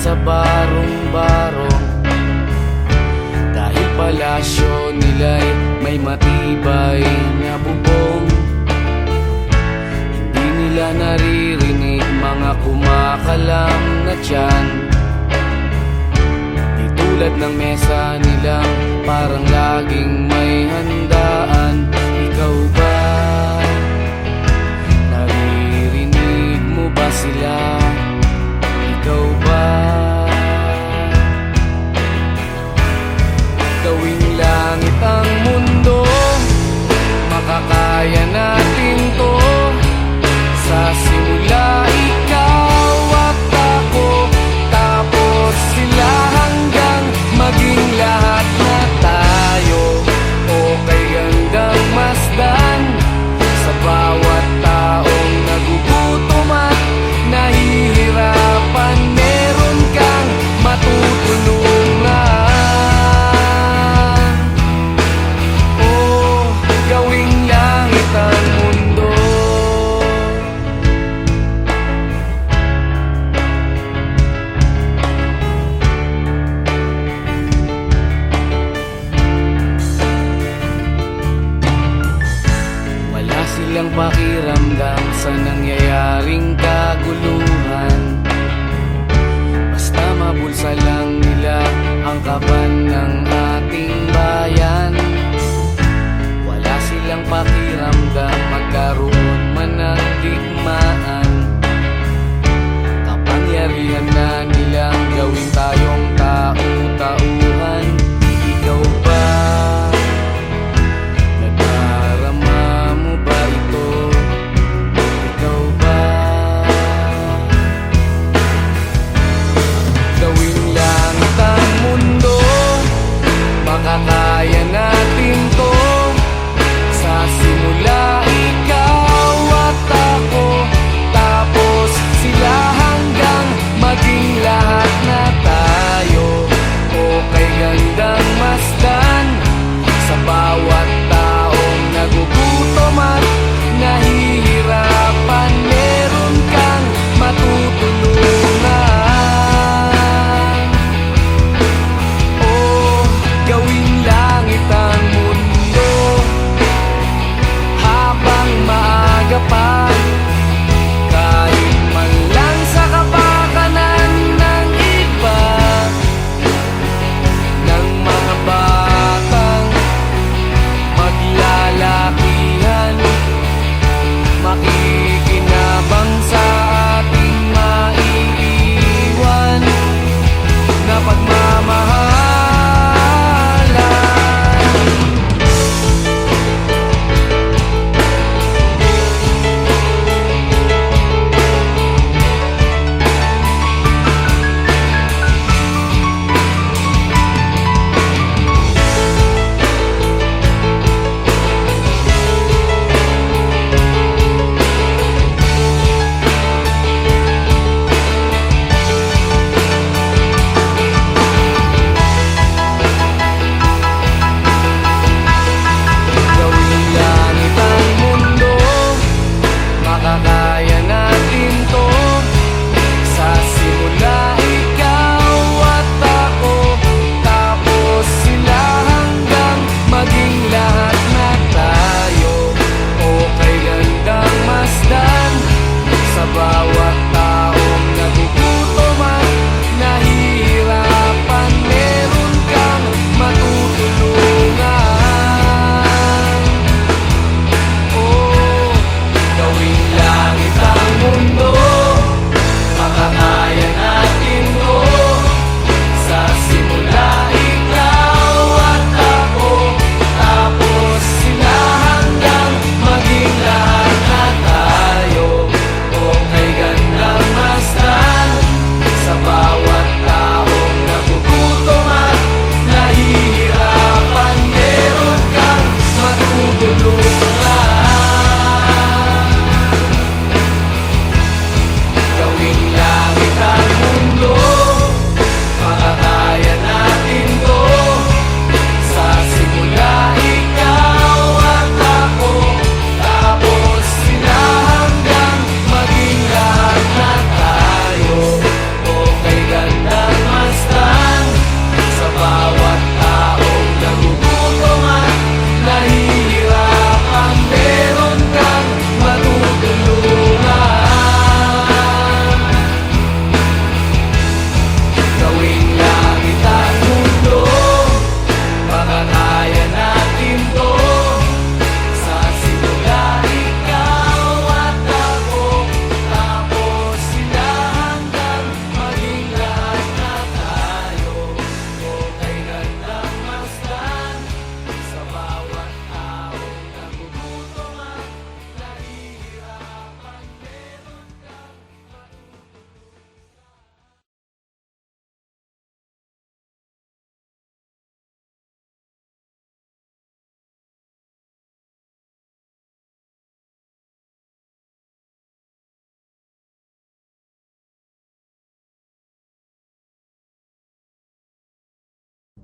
sa barong-barong. Dahil palasyo nila'y may matibay na bubong, hindi nila naririnig mga kumakalam na tiyan. Di tulad ng mesa nilang parang laging may handaan. Ikaw ba? Naririnig mo ba sila? Ikaw ba? Gawing langit ang mundo, makakaya natin to. Sa simula ikaw at ako, tapos sila, hanggang maging lahat na tayo. Okay hanggang masdan sa bawat taong nagugutom at nahihirapan. Meron kang matutulungan. Oh, gawing langit ang mundo. Wala silang pakiramdam sa nangyayaring kaguluhan. Basta mabulsa lang nila ang kaban ng ating bayan. Wala silang pakiramdam magkaroon man ng digmaan. Kapangyarihan na nilang gawin tayong tau-tauhan. Ikaw ba? Nadarama mo ba ito? Ikaw ba? Gawing langit ang mundo,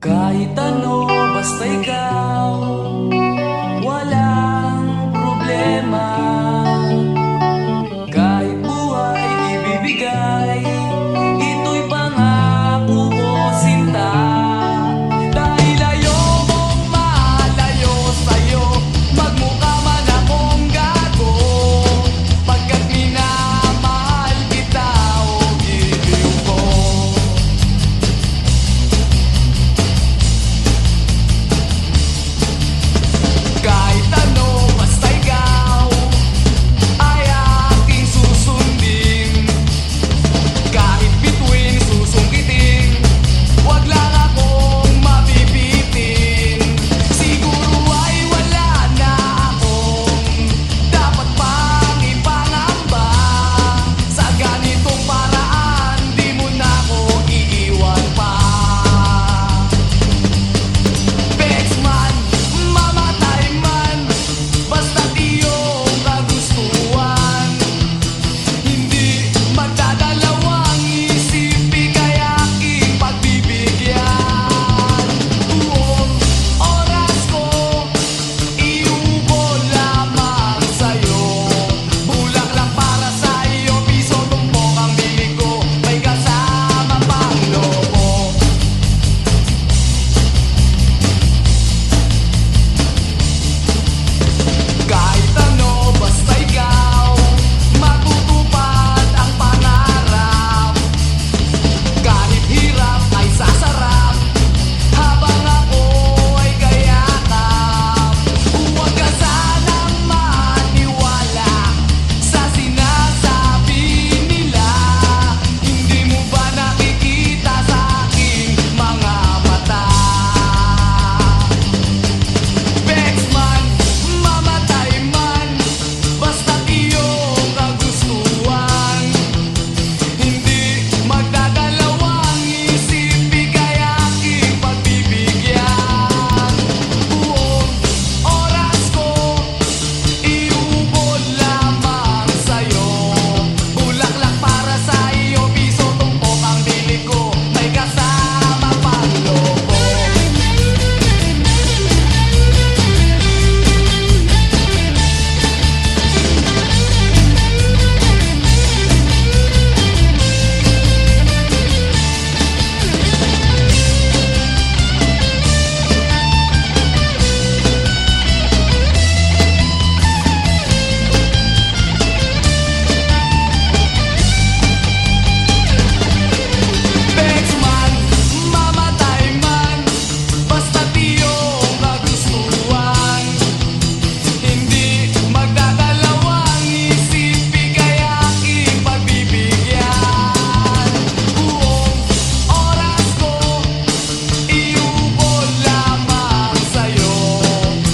Kahit ano, basta ikaw, walang problema. Kahit buhay ibibigay, ito'y pangako ko, sinta. Dahil ayaw mong malayo sa'yo, magmukha man akong gago. Pagkat minamahal kita, o giliw ko. Kahit ano, basta ikaw ay aking susundin. Kahit bituin, susungkitin, wag lang akong mabibitin. Siguro ay wala na akong dapat pang ipangamba. Sa ganitong paraan, di mo na ako iiwan pa. Bexman, mamatay man, basta't iyong kagustuhan. Hindi magdadalawang isip, ika'y aking pagbibigyan. Buong oras ko, iubol lamang sa'yo. Bulaklak para sa iyo, piso tumpok ang bibig ko, may kasama pang lobo. Kahit ano, basta ikaw, matutupad ang pangarap. Kahit hirap ay sasarap, habang ako ay kayakap. Huwag ka sanang maniwala sa sinasabi nila. Hindi mo ba nakikita sa aking mga mata? Bexman, mamatay man, basta't iyong kagustuhan. Hindi magdadalawang isip, ika'y aking pagbibigyan. Buong oras ko, iubol lamang sa'yo. Bulaklak para sa iyo, piso tumpok ang bibig ko, may kasama pang lobo. Bexman, mamatay man, basta't iyong kagustuhan. Hindi magdadalawang isip, ika'y aking pagbibigyan. Buong oras ko, iubol lamang sa'yo.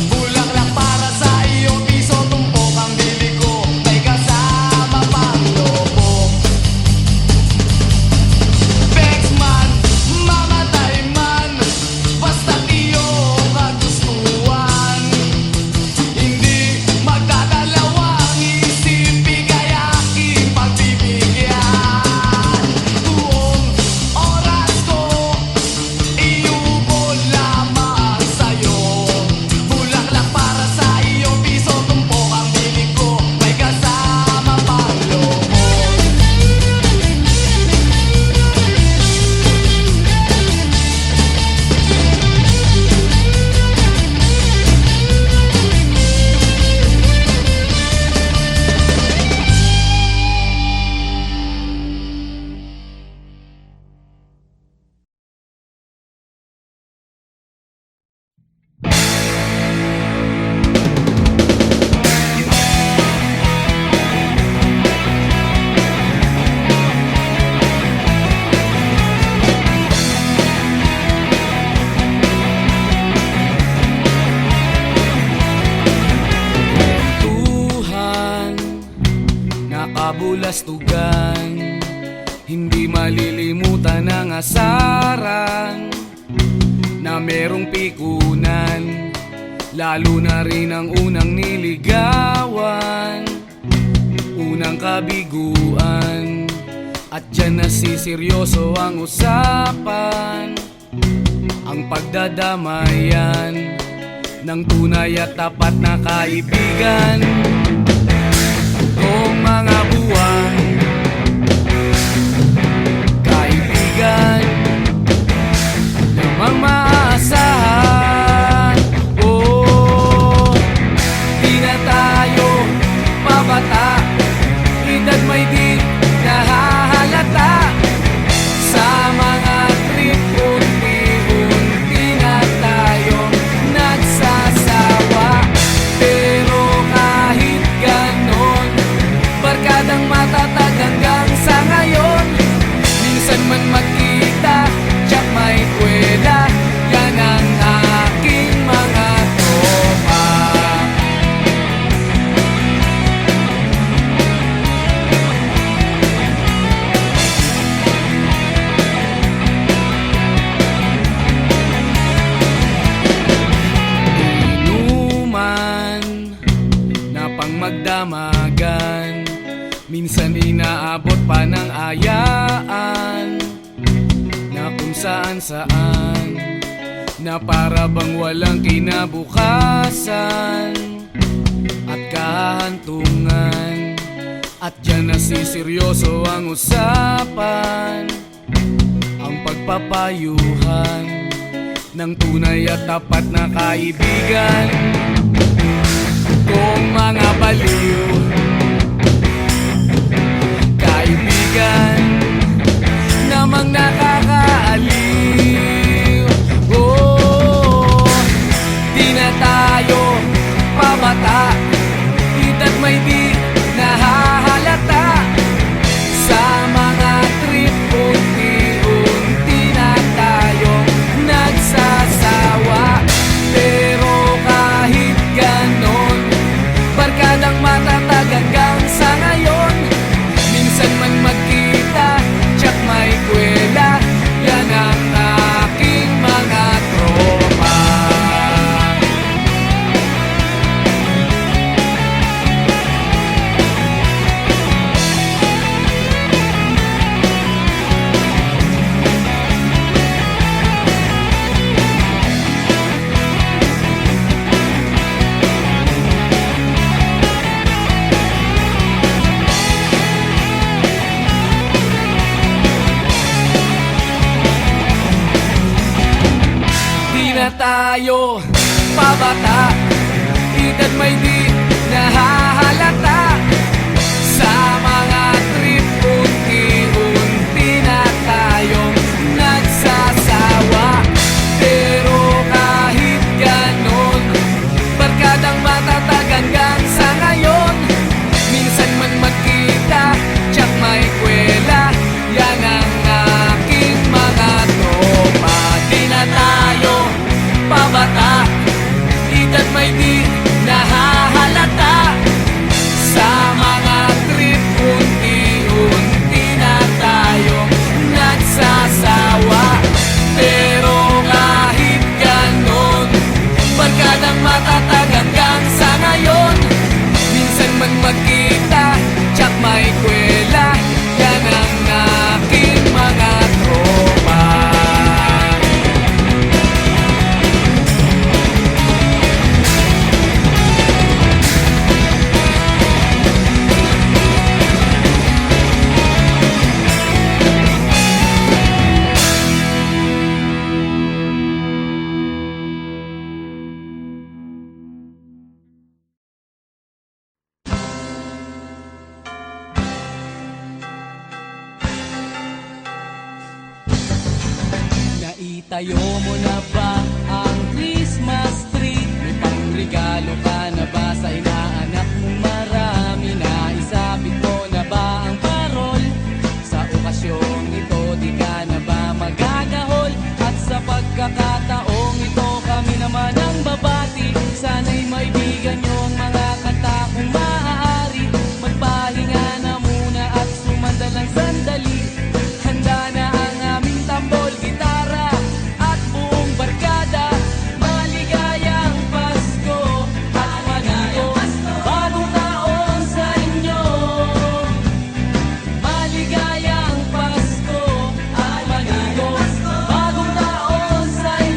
Bulaklak para sa iyo, piso tumpok ang bibig ko, may kasama pang lobo. Bexman, mamatay man, basta't iyong kagustuhan. Hindi magdadalawang isip, ika'y aking pagbibigyan. Buong oras ko, iubol lamang sa'yo. Bulaklak para sa iyo, piso tumpok ang bibig ko, may kasama pang lobo. Tuhan, nakabulastugan, hindi malilimutan ang asaran na merong pikunan, lalo na rin ang unang niligawan, unang kabiguan. At dyan nasiseryoso ang usapan, ang pagdadamayan ng tunay at tapat na kaibigan. Kung mga buwan, kaibigan namang maaasahan. Oh, di na tayo pabata, edad may di nahahalata. Sa mga trip, unti-unti na tayong nagsasawa. Pero kahit ganon, barkadang matatag hanggang sa ngayon. Minsan man magkita, tiyak may kwela, yan ang aking mga tropa. Inuman na pang magdamagan, minsan inaabot pa ng ayaan, na kung saan-saan, na para bang walang kinabukasan at kahantungan. At dyan nasiseryoso ang usapan, ang pagpapayuhan ng tunay at tapat na kaibigan. Kung mga baliw, kaibigan namang nakakaaliw. Oh, di na tayo pabata, edad may di nahahalata. Sa mga trip, unti-unti na tayong nagsasawa. Pero kahit ganon, barkadang matatag hanggang sa ngayon. Minsan man magkita, tiyak may kwela, yan ang aking mga tropa. Tayo pabata, edad may di nahahalata. Sa mga trip, unti-unti na tayong nagsasawa. Pero kahit ganon, barkadang matatag hanggang sa ngayon. Minsan man magkita, tiyak may kwela, yan ang aking mga tropa. Di na tayo pabata, edad may di nahahalata. Sa mga trip, unti-unti na tayong nagsasawa. Pero kahit ganon, barkadang matatag hanggang sa ngayon. Minsan man magkita, tiyak may kwela, yan ang aking mga tropa. Naitayo mo na ba ang Christmas tree? May pangregalo ka na ba sa inaanak mong marami? Naisabit mo na ba ang parol? Sa okasyong ito, di ka na ba magagahol? At sa pagkakataong ito, kami naman ang babati. Sana'y maibigan nyo ang mga kanta kung maaari. Magpahinga na muna at sumandal ng sandali. Handa na ang aming tambol, gitara at buong barkada. Maligayang Pasko at manigo, bagong taon sa inyo. Maligayang Pasko at manigo, bagong taon sa inyo.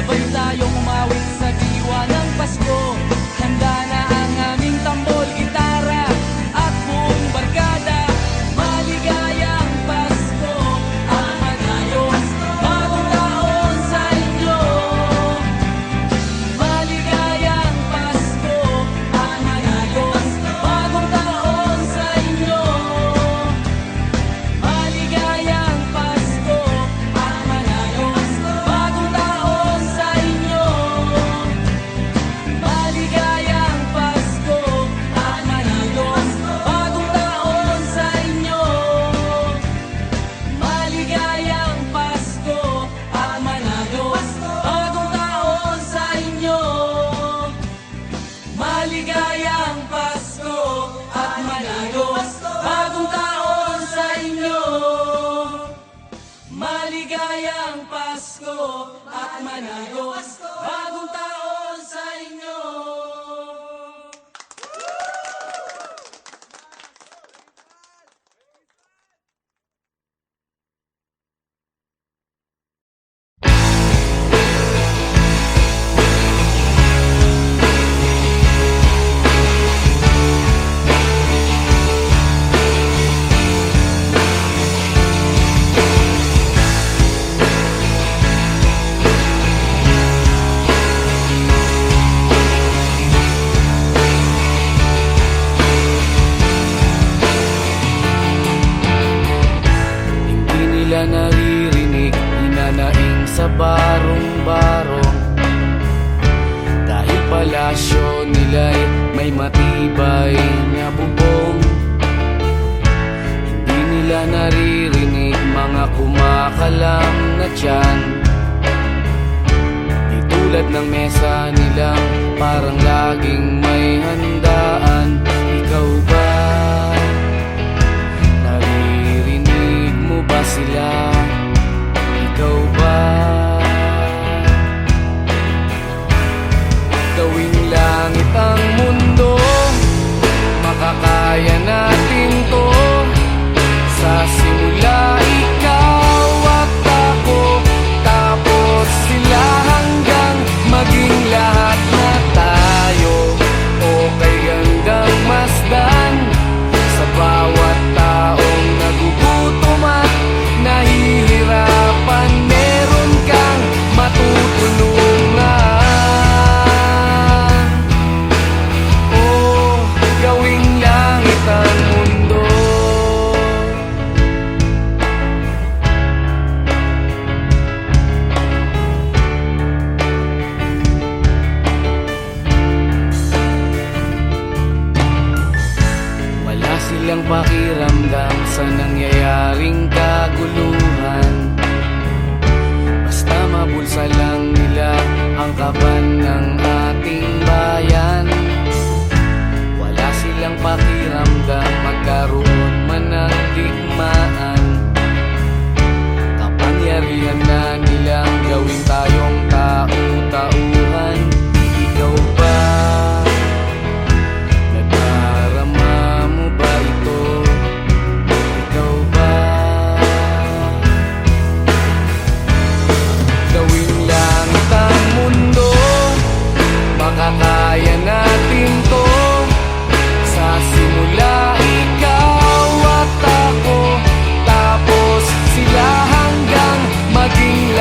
sabay tayong umawit sa diwa ng Pasko. Handa na ang aming tambol, gitara at buong barkada. Maligayang Pasko at manayos, bagong taon sa inyo. Maligayang Pasko at manayos, bagong taon sa inyo. Maligayang Pasko at manayos, bagong taon sa inyo. Maligayang Pasko at manayos, bagong taon sa inyo. Maligayang Pasko at manayos, bagong taon sa inyo. Maligayang Pasko at manayos, bagong taon sa inyo. Maligayang Pasko at manayos, bagong taon sa inyo. Hindi nila naririnig, hinanaing sa barong-barong. Dahil palasyo nila'y may matibay na bubong. Hindi nila naririnig mga kumakalam na tiyan. Di tulad ng mesa nilang parang laging may handaan. Ikaw ba? Naririnig mo ba sila? Ikaw ba? Gawing langit ang mundo, makakaya natin to. Sa simula ikaw at ako, tapos sila hanggang maging lahat na tayo. Okay hanggang masdan sa bawat taong nagugutom at nahihirapan. Meron kang matutulungan. Oh, gawing langit ang mundo. Wala silang pakiramdam sa nangyayaring kaguluhan. Basta mabulsa lang nila ang kaban ng ating bayan. Wala silang pakiramdam magkaroon man ng digmaan. Kapangyarihan na nilang gawin tayong tau-tauhan. Ikaw ba? Nadarama mo ba ito? Ikaw ba? Gawing langit ang mundo, makakaya natin to. Sa simula ikaw at ako, tapos sila hanggang maging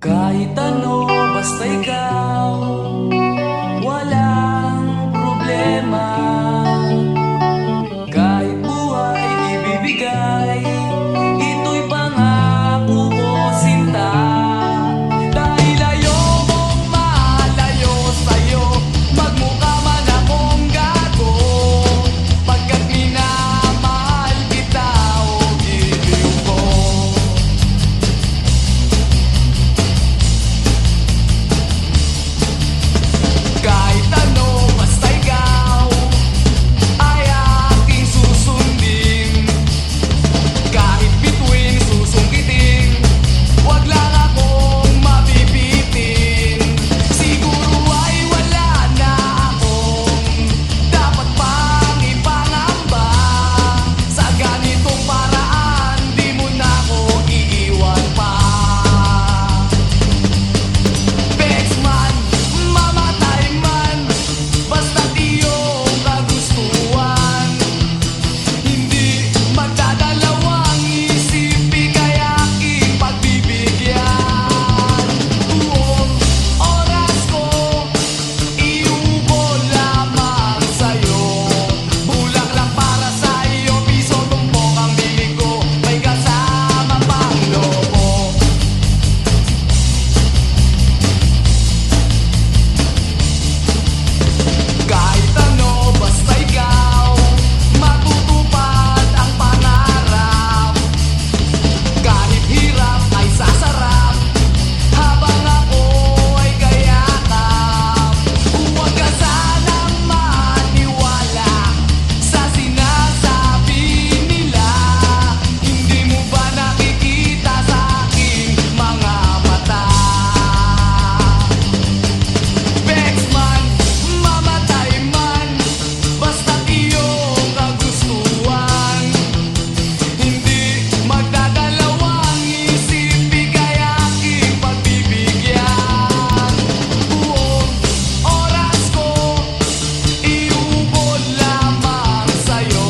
Kahit ano, basta ikaw, walang problema. Kahit buhay ibibigay, ito'y pangako ko, sinta. Dahil ayokong malayo sa'yo, magmukha man akong gago, pagkat minamahal kita o giliw ko. Kahit ano, basta ikaw ay aking susundin. Kahit bituin, susungkitin, wag lang akong mabibitin. Siguro ay wala na akong dapat pang ipangamba. Sa ganitong paraan, di mo na ako iiwan pa. Bexman, mamatay man, basta't iyong kagustuhan. Hindi magdadalawang isip, ika'y aking pagbibigyan. Buong oras ko, iubol lamang sa'yo. Bulaklak para sa'yo, piso tumpok ang bibig ko, may kasama pang lobo. Kahit ano, basta ikaw, matutupad ang pangarap. Kahit hirap ay sasarap, habang ako ay kayakap. Huwag ka sanang maniwala sa sinasabi nila. Hindi mo ba nakikita sa aking mga mata? Bexman, mamatay man, basta't iyong kagustuhan. Hindi magdadalawang isip, ika'y aking pagbibigyan. Buong oras ko, iubol lamang sa'yo.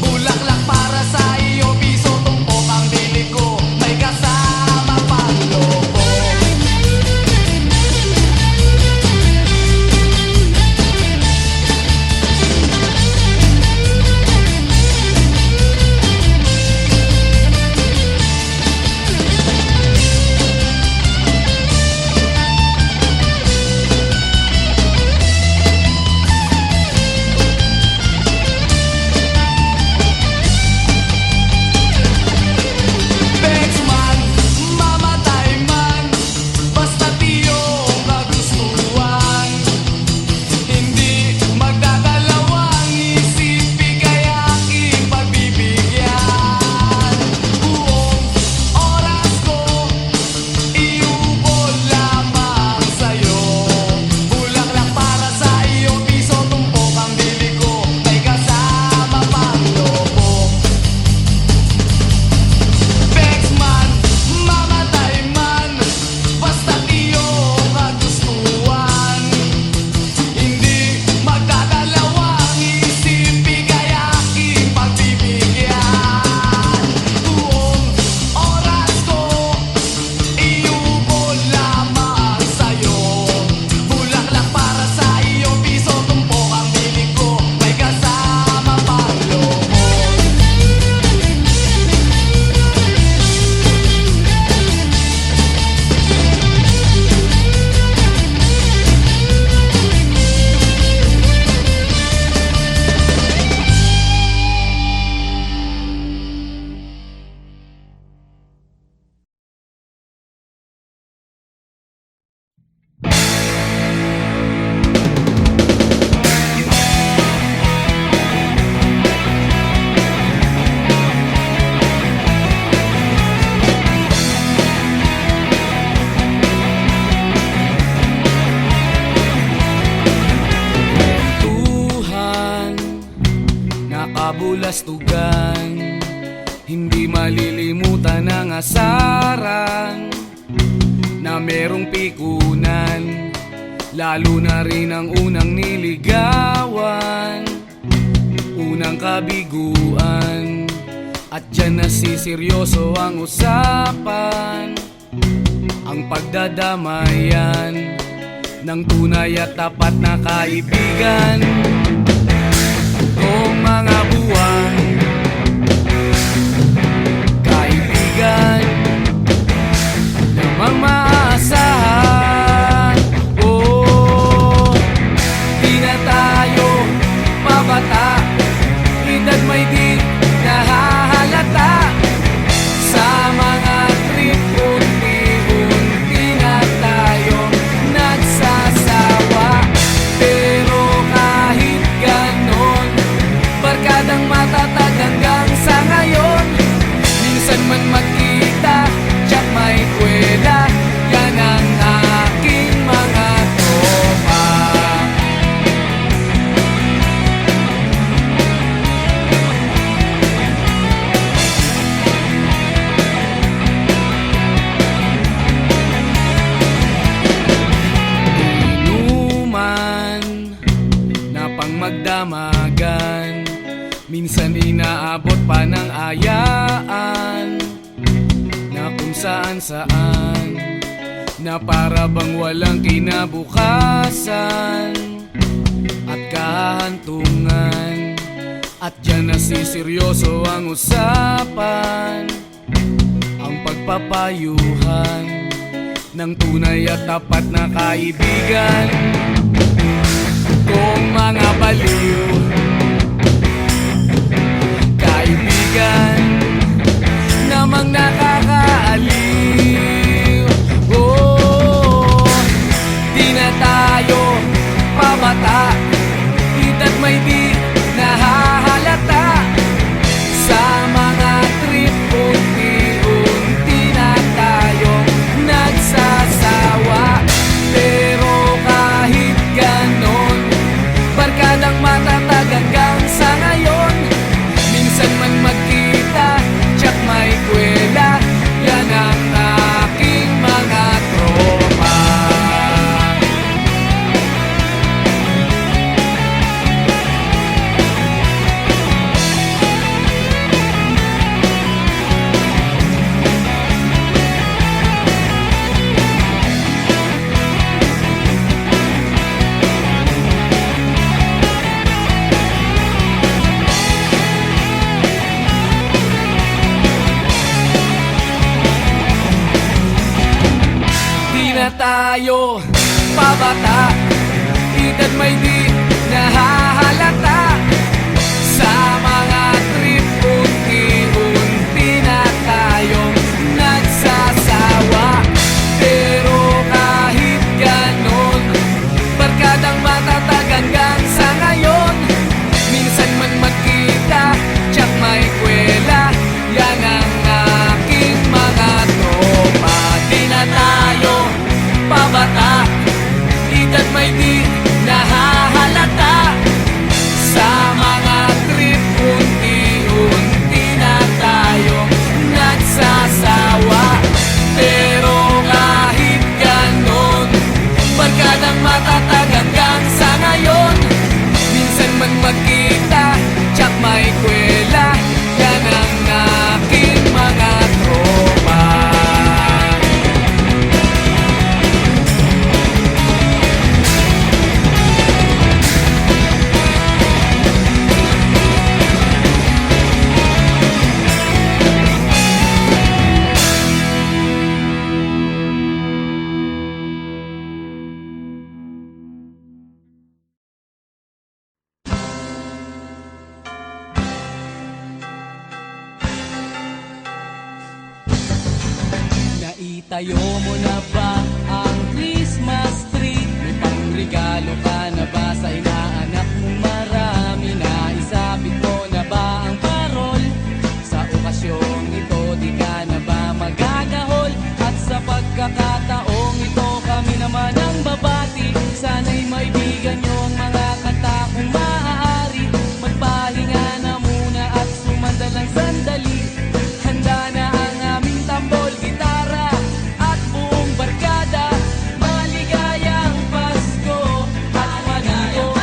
Bulaklak para sa iyo, piso tumpok ang bili ko, may kasama pang lobo. Bexman, mamatay man, basta't iyong kagustuhan. Hindi magdadalawang isip, ika'y aking pagbibigyan. Buong oras ko, iubol lamang sa'yo. Bulaklak para sa iyo, piso tumpok ang bili ko, may kasama pang lobo. Bexman, mamatay man, basta't iyong kagustuhan. Hindi magdadalawang isip, ika'y aking pagbibigyan. Buong oras ko, iubol lamang sa'yo. Bulaklak para sa iyo, piso tumpok ang bili ko, may kasama pang lobo. Tuhan, nakabulastugan, hindi malilimutan ang asaran na merong pikunan, lalo na rin ang unang niligawan, unang kabiguan. At dyan nasiseryoso ang usapan, ang pagdadamayan ng tunay at tapat na kaibigan. Kung mga buwan, kaibigan namang maaasahan. Oh, di na tayo pabata, edad may di nahahalata. Sa mga trip, unti-unti na tayong nagsasawa. Pero kahit ganon, barkadang matatag hanggang sa ngayon. Minsan man magkita, tiyak may kwela, yan ang aking mga tropa. Inuman na pang magdamagan, minsan inaabot pa ng ayaan na kung saan-saan, na para bang walang kinabukasan at kahantungan. At dyan nasiseryoso ang usapan, ang pagpapayuhan ng tunay at tapat na kaibigan. Kung mga baliw, kaibigan namang nakakaaliw. Oh, di na tayo pabata, edad may di nahahalata. Sa mga trip, unti-unti na tayong nagsasawa. Pero kahit ganon, barkadang matatag hanggang sa ngayon. Minsan man magkita, tiyak may kwela, yan ang aking mga tropa. Na tayo pabata, edad may di nahahalata. Sa mga trip, unti-unti na tayong nagsasawa. Pero kahit ganon, barkadang matatag hanggang sa ngayon. Minsan man magkita, tiyak may kwela, yan ang aking mga tropa. Di na tayo pabata, edad may di nahahalata. Sa mga trip, unti-unti na tayong nagsasawa. Pero kahit ganon, barkadang matatag hanggang sa ngayon. Minsan man magkita, tiyak may kwela, yan ang aking mga tropa. Naitayo mo na ba ang Christmas tree? May pangregalo ka na ba sa inaanak mong marami? Naisabit mo na ba ang parol? Sa okasyong ito, di ka na ba magagahol? At sa pagkakataong ito, kami naman ang babati. Sana'y maibigan nyo ang mga kanta kung maaari. Magpahinga na muna at sumandalang sandali. Handa na ang aming tambol, gitara at buong barkada. Maligayang Pasko at manigong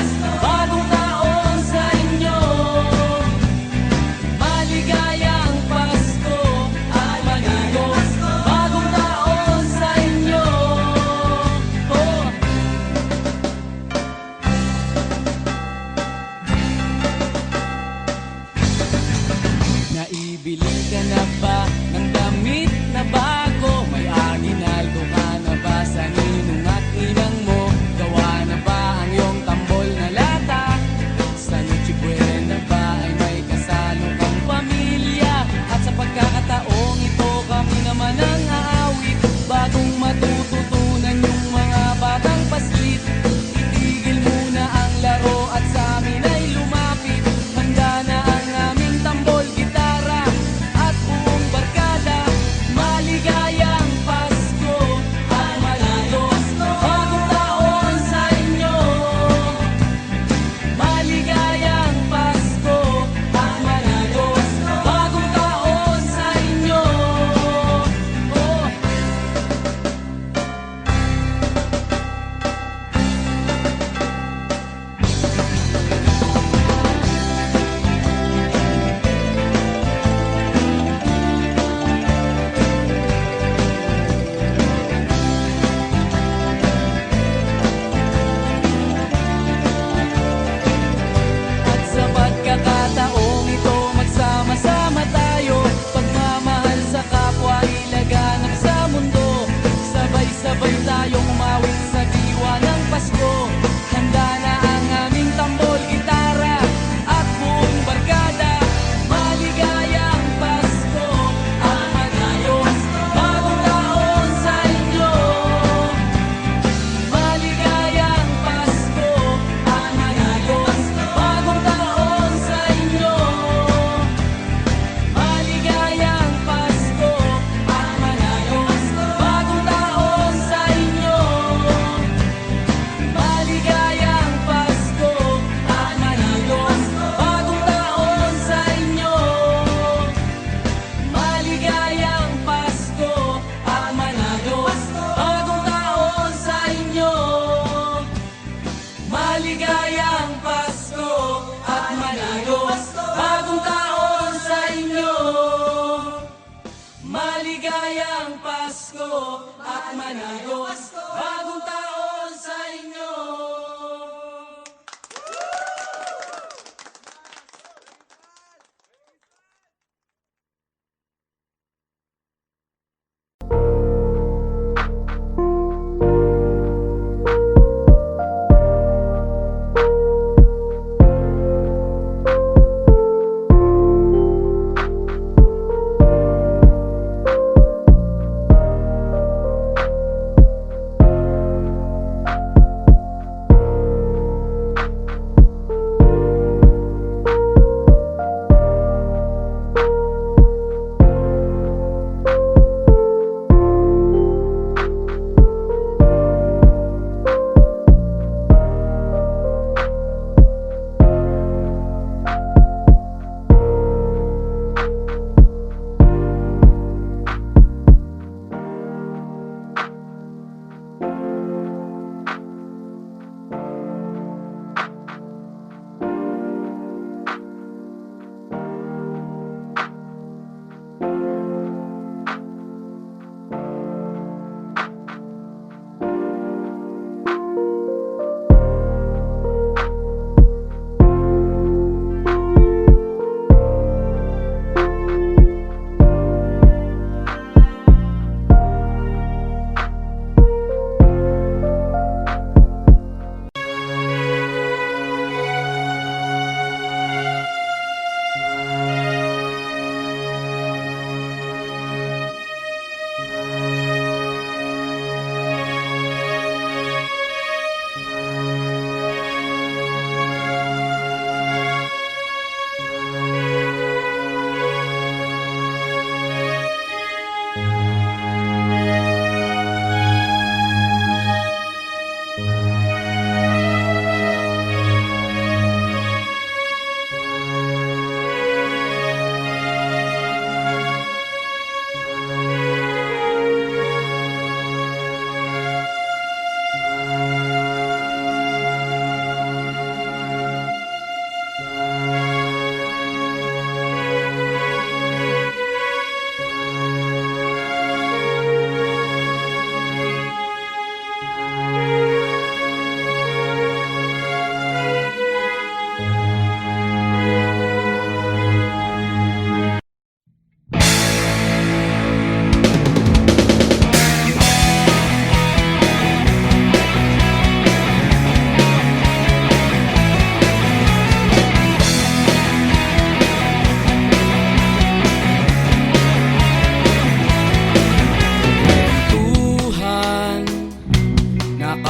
maligayang Pasko at manayong bagong taon sa inyo.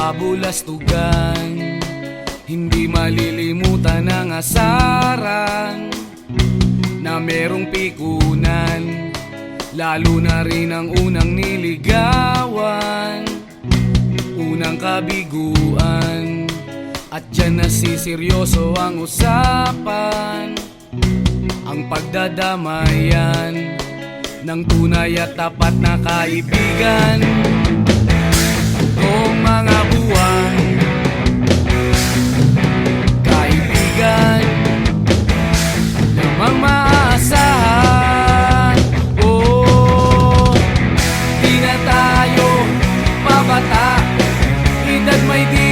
Kabulastugan, hindi malilimutan ang asaran na merong pikunan, lalo na rin ang unang niligawan, unang kabiguan. At dyan nasiseryoso ang usapan, ang pagdadamayan ng tunay at tapat na kaibigan. Kung mga buwan, kaibigan, lamang maaasahan. Di na tayo pabata, edad may di